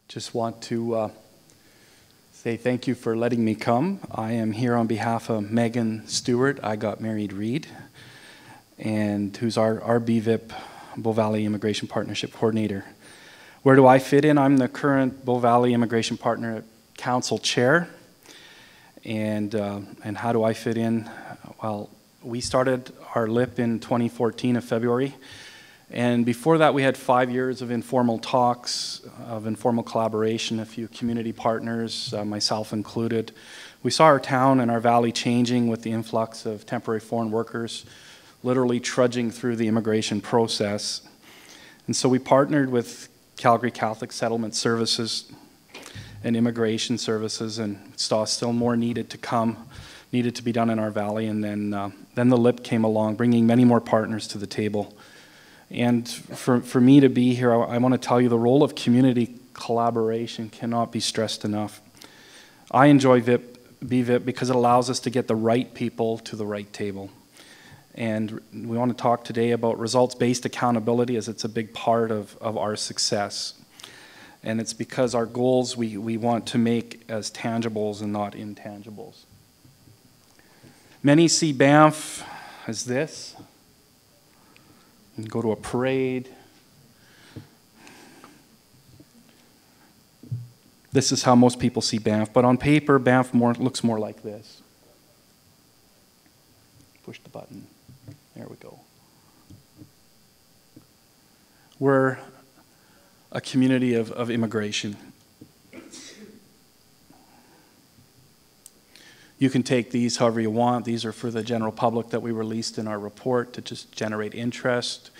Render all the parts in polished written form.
Just want to say thank you for letting me come. I am here on behalf of Megan Stewart. I got married Reed, and who's our BVIP, Bow Valley Immigration Partnership Coordinator. Where do I fit in? I'm the current Bow Valley Immigration Partner Council Chair. And how do I fit in? Well, we started our LIP in 2014 of February. And before that, we had 5 years of informal talks, of informal collaboration, a few community partners, myself included. We saw our town and our valley changing with the influx of temporary foreign workers, literally trudging through the immigration process. And so we partnered with Calgary Catholic Settlement Services and Immigration Services, and saw still more needed to come, needed to be done in our valley. And then the LIP came along, bringing many more partners to the table. And for me to be here, I want to tell you the role of community collaboration cannot be stressed enough. I enjoy BVIP because it allows us to get the right people to the right table. And we want to talk today about results-based accountability, as it's a big part of our success. And it's because our goals we want to make as tangibles and not intangibles. Many see Banff as this. You can go to a parade. This is how most people see Banff, but on paper, Banff looks more like this. Push the button. There we go. We're a community of immigration. You can take these however you want. These are for the general public that we released in our report to just generate interest.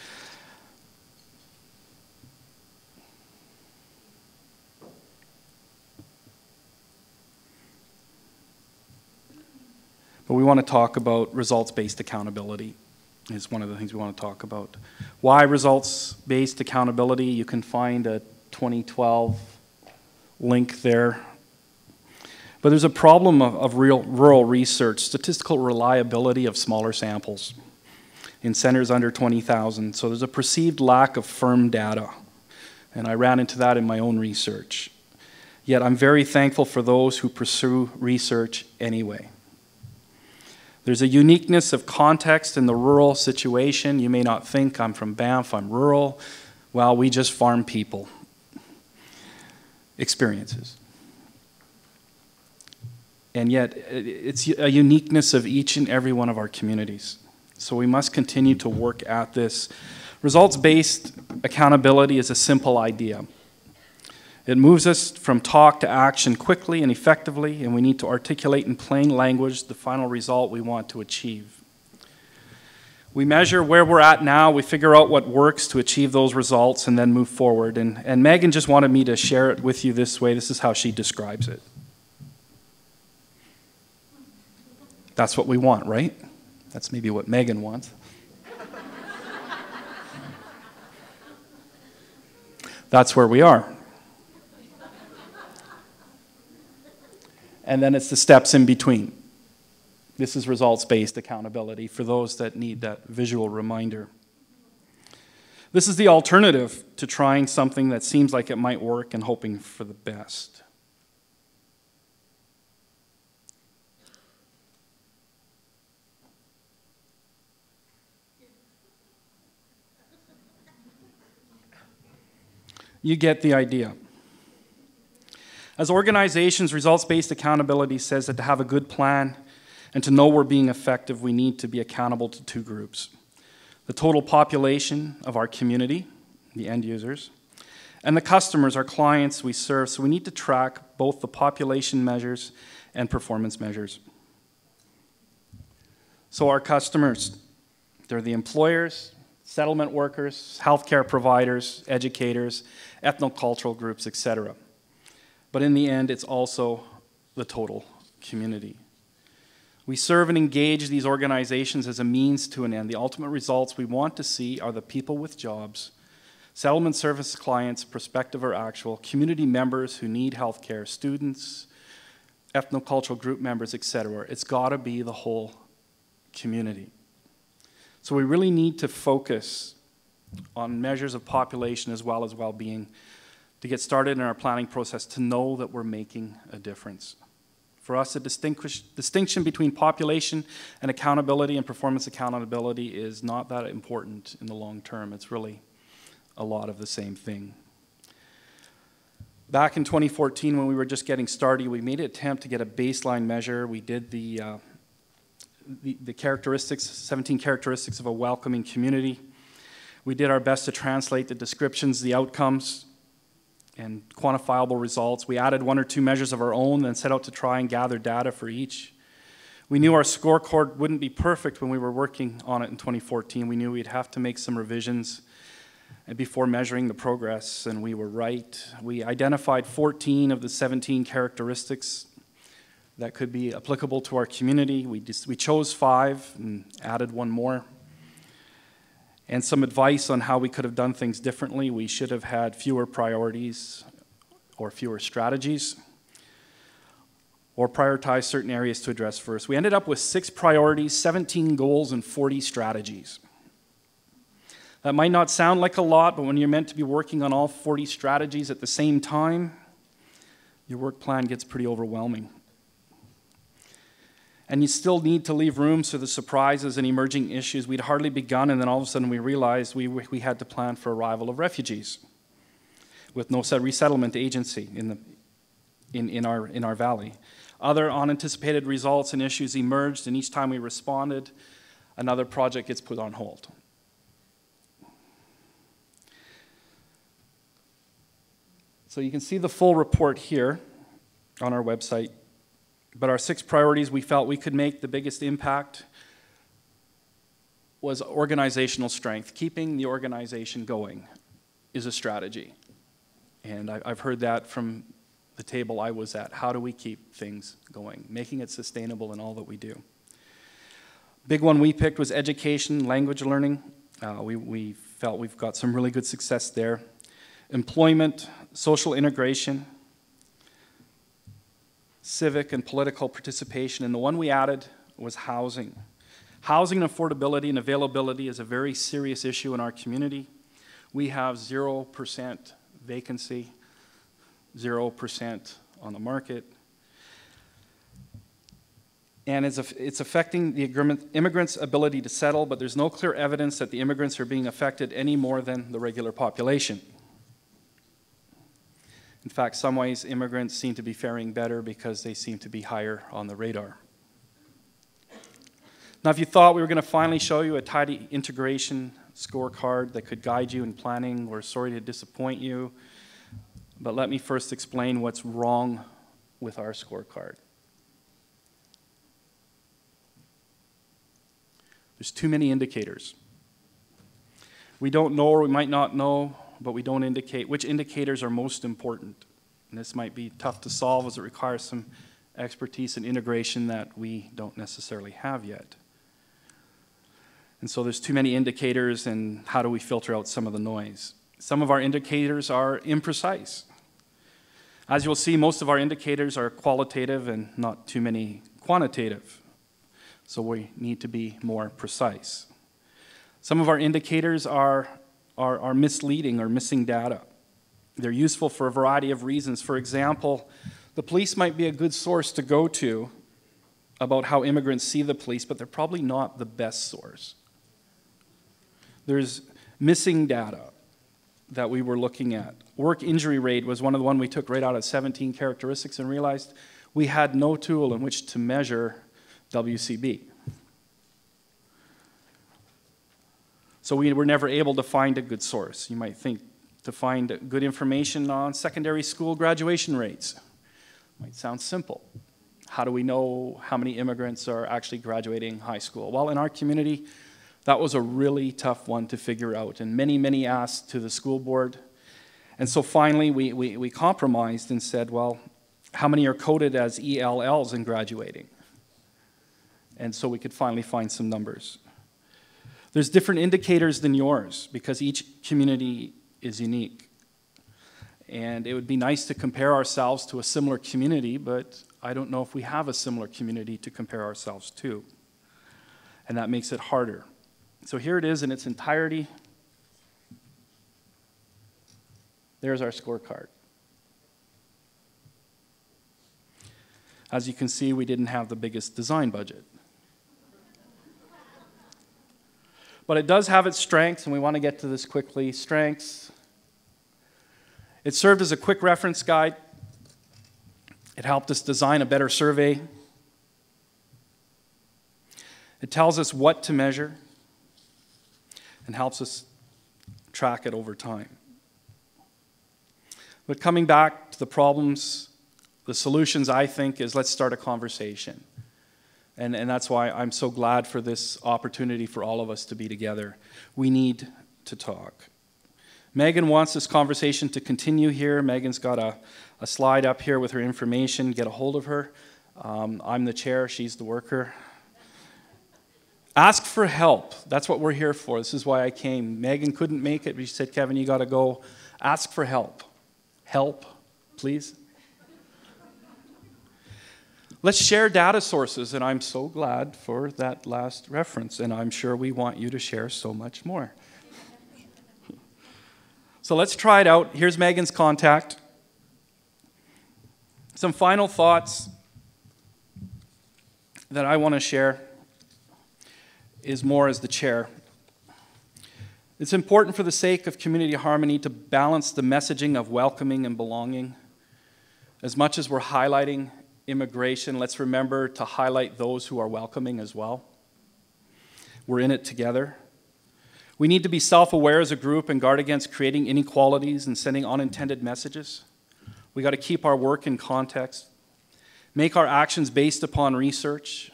But we want to talk about results-based accountability. Is one of the things we want to talk about. Why results-based accountability? You can find a 2012 link there. But there's a problem of rural research, statistical reliability of smaller samples in centers under 20,000. So there's a perceived lack of firm data. And I ran into that in my own research. Yet I'm very thankful for those who pursue research anyway. There's a uniqueness of context in the rural situation. You may not think I'm from Banff, I'm rural. Well, we just farm people. Experiences. And yet, it's a uniqueness of each and every one of our communities. So we must continue to work at this. Results-based accountability is a simple idea. It moves us from talk to action quickly and effectively, and we need to articulate in plain language the final result we want to achieve. We measure where we're at now, we figure out what works to achieve those results, and then move forward. And Megan just wanted me to share it with you this way. This is how she describes it. That's what we want, right? That's maybe what Megan wants. That's where we are. And then it's the steps in between. This is results-based accountability for those that need that visual reminder. This is the alternative to trying something that seems like it might work and hoping for the best. You get the idea. As organizations, results-based accountability says that to have a good plan and to know we're being effective, we need to be accountable to two groups. The total population of our community, the end users, and the customers, our clients we serve. So we need to track both the population measures and performance measures. So our customers, they're the employers, settlement workers, healthcare providers, educators, ethnocultural groups, etc. But in the end, it's also the total community. We serve and engage these organizations as a means to an end. The ultimate results we want to see are the people with jobs, settlement service clients, prospective or actual, community members who need healthcare, students, ethnocultural group members, etc. It's got to be the whole community. So we really need to focus on measures of population as well as well-being to get started in our planning process, to know that we're making a difference. For us, a distinction between population and accountability and performance accountability is not that important in the long term. It's really a lot of the same thing. Back in 2014, when we were just getting started, we made an attempt to get a baseline measure. We did the characteristics, 17 characteristics of a welcoming community. We did our best to translate the descriptions, the outcomes, and quantifiable results. We added 1 or 2 measures of our own and set out to try and gather data for each. We knew our scorecard wouldn't be perfect when we were working on it in 2014. We knew we'd have to make some revisions before measuring the progress, and we were right. We identified 14 of the 17 characteristics that could be applicable to our community. We chose 5 and added 1 more. And some advice on how we could have done things differently. We should have had fewer priorities or fewer strategies, or prioritize certain areas to address first. We ended up with 6 priorities, 17 goals, and 40 strategies. That might not sound like a lot, but when you're meant to be working on all 40 strategies at the same time, your work plan gets pretty overwhelming. And you still need to leave room for the surprises and emerging issues. We'd hardly begun, and then all of a sudden we realized we had to plan for arrival of refugees with no resettlement agency in our valley. Other unanticipated results and issues emerged, and each time we responded, another project gets put on hold. So you can see the full report here on our website. But our 6 priorities we felt we could make the biggest impact was organizational strength. Keeping the organization going is a strategy. And I've heard that from the table I was at. How do we keep things going? Making it sustainable in all that we do. Big one we picked was education, language learning. We felt we've got some really good success there. Employment, social integration, civic and political participation, and the one we added was housing. Housing affordability and availability is a very serious issue in our community. We have 0% vacancy, 0% on the market, and it's affecting the immigrants' ability to settle, but there's no clear evidence that the immigrants are being affected any more than the regular population. In fact, some ways immigrants seem to be faring better because they seem to be higher on the radar. Now, if you thought we were going to finally show you a tidy integration scorecard that could guide you in planning, we're sorry to disappoint you, but let me first explain what's wrong with our scorecard. There's too many indicators. We don't know, or we might not know, but we don't indicate which indicators are most important. And this might be tough to solve as it requires some expertise and integration that we don't necessarily have yet. And so there's too many indicators, and how do we filter out some of the noise? Some of our indicators are imprecise. As you'll see, most of our indicators are qualitative and not too many quantitative. So we need to be more precise. Some of our indicators are misleading or missing data. They're useful for a variety of reasons. For example, the police might be a good source to go to about how immigrants see the police, but they're probably not the best source. There's missing data that we were looking at. Work injury rate was one of the ones we took right out of 17 characteristics and realized we had no tool in which to measure WCB. So we were never able to find a good source. You might think to find good information on secondary school graduation rates. Might sound simple. How do we know how many immigrants are actually graduating high school? Well, in our community, that was a really tough one to figure out, and many asked to the school board. And so finally, we compromised and said, well, how many are coded as ELLs in graduating? And so we could finally find some numbers. There's different indicators than yours because each community is unique. And it would be nice to compare ourselves to a similar community, but I don't know if we have a similar community to compare ourselves to. And that makes it harder. So here it is in its entirety. There's our scorecard. As you can see, we didn't have the biggest design budget. But it does have its strengths, and we want to get to this quickly. Strengths. It served as a quick reference guide. It helped us design a better survey. It tells us what to measure and helps us track it over time. But coming back to the problems, the solutions, I think, is let's start a conversation. And that's why I'm so glad for this opportunity for all of us to be together. We need to talk. Megan wants this conversation to continue here. Megan's got a slide up here with her information. Get a hold of her. I'm the chair. She's the worker. Ask for help. That's what we're here for. This is why I came. Megan couldn't make it, but she said, Kevin, you got to go. Ask for help. Help, please. Let's share data sources, and I'm so glad for that last reference, and I'm sure we want you to share so much more. So let's try it out. Here's Megan's contact. Some final thoughts that I want to share is more as the chair. It's important for the sake of community harmony to balance the messaging of welcoming and belonging. As much as we're highlighting immigration, let's remember to highlight those who are welcoming as well. We're in it together. We need to be self-aware as a group and guard against creating inequalities and sending unintended messages. We got to keep our work in context, make our actions based upon research,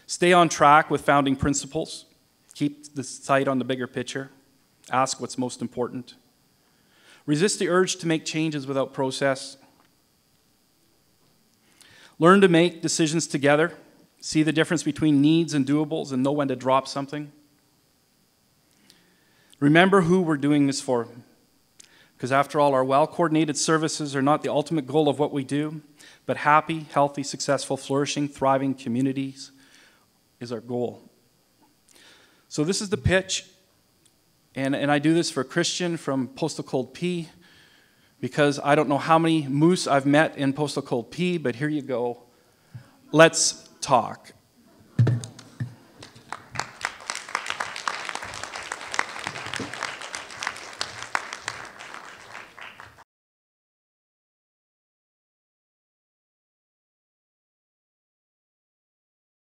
stay on track with founding principles, keep the sight on the bigger picture, ask what's most important, resist the urge to make changes without process, learn to make decisions together, see the difference between needs and doables and know when to drop something. Remember who we're doing this for, because after all, our well-coordinated services are not the ultimate goal of what we do, but happy, healthy, successful, flourishing, thriving communities is our goal. So this is the pitch, and I do this for Christian from Postal Code P, because I don't know how many moose I've met in Postal Code P, but here you go. Let's talk.